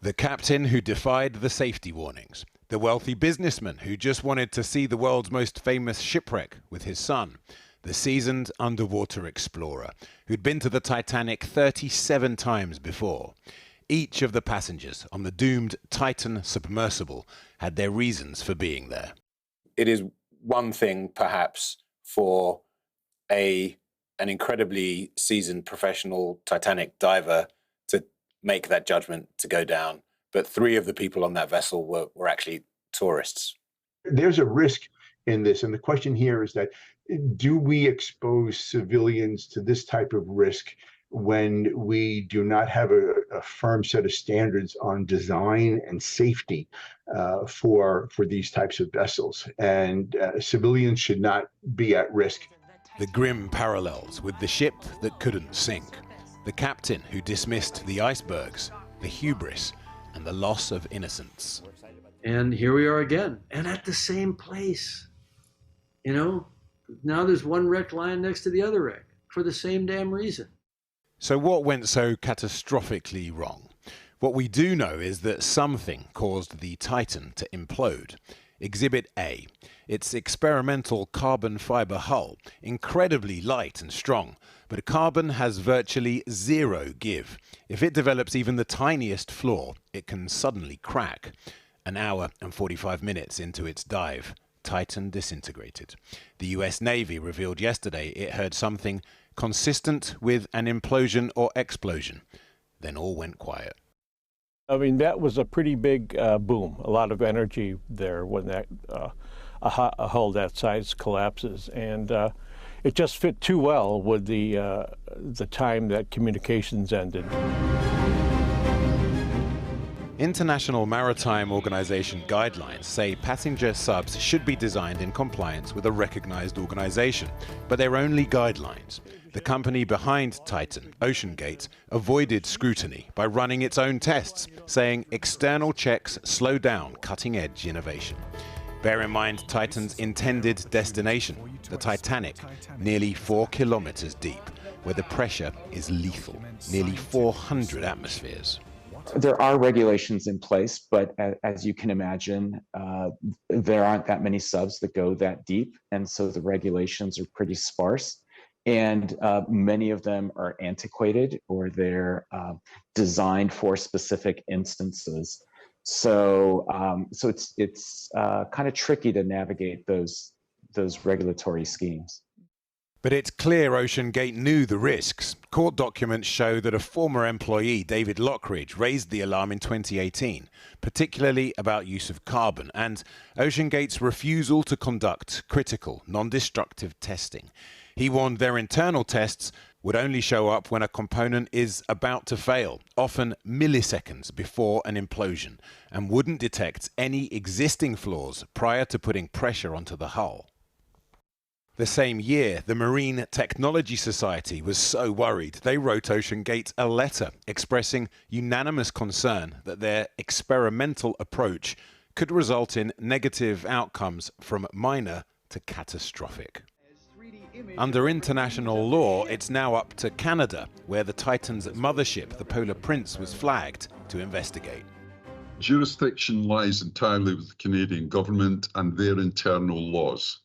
The captain who defied the safety warnings. The wealthy businessman who just wanted to see the world's most famous shipwreck with his son. The seasoned underwater explorer who'd been to the Titanic 37 times before. Each of the passengers on the doomed Titan submersible had their reasons for being there. It is one thing, perhaps, for an incredibly seasoned professional Titanic diver to make that judgment to go down. But 3 of the people on that vessel were actually tourists. There's a risk in this. And the question here is that, do we expose civilians to this type of risk when we do not have a firm set of standards on design and safety for these types of vessels? And civilians should not be at risk. The grim parallels with the ship that couldn't sink. The captain who dismissed the icebergs, the hubris, and the loss of innocence. And here we are again, and at the same place. You know, now there's one wreck lying next to the other wreck for the same damn reason. So what went so catastrophically wrong? What we do know is that something caused the Titan to implode. Exhibit A, its experimental carbon fiber hull, incredibly light and strong, but carbon has virtually zero give. If it develops even the tiniest flaw, it can suddenly crack. An hour and 45 minutes into its dive, Titan disintegrated. The US Navy revealed yesterday it heard something consistent with an implosion or explosion. Then all went quiet. I mean, that was a pretty big boom, a lot of energy there when that a hull that size collapses. And it just fit too well with the time that communications ended. International Maritime Organization guidelines say passenger subs should be designed in compliance with a recognized organization, but they're only guidelines. The company behind Titan, OceanGate, avoided scrutiny by running its own tests, saying external checks slow down cutting-edge innovation. Bear in mind Titan's intended destination, the Titanic, nearly 4 kilometers deep, where the pressure is lethal, nearly 400 atmospheres. There are regulations in place, but as you can imagine, there aren't that many subs that go that deep, and so the regulations are pretty sparse. And many of them are antiquated, or they're designed for specific instances. So it's kind of tricky to navigate those regulatory schemes. But it's clear OceanGate knew the risks. Court documents show that a former employee, David Lockridge, raised the alarm in 2018, particularly about use of carbon, and OceanGate's refusal to conduct critical, non-destructive testing. He warned their internal tests would only show up when a component is about to fail, often milliseconds before an implosion, and wouldn't detect any existing flaws prior to putting pressure onto the hull. The same year, the Marine Technology Society was so worried they wrote OceanGate a letter expressing unanimous concern that their experimental approach could result in negative outcomes from minor to catastrophic. Under international law, it's now up to Canada, where the Titan's mothership, the Polar Prince, was flagged to investigate. Jurisdiction lies entirely with the Canadian government and their internal laws.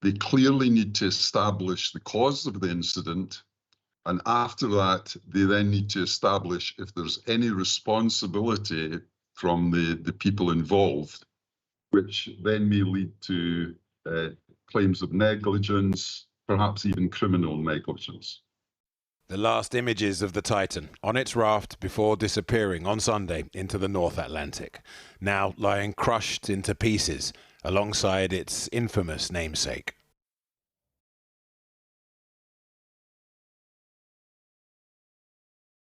They clearly need to establish the cause of the incident, and after that, they then need to establish if there's any responsibility from the people involved, which then may lead to claims of negligence, perhaps even criminal negligence. The last images of the Titan on its raft before disappearing on Sunday into the North Atlantic, now lying crushed into pieces alongside its infamous namesake.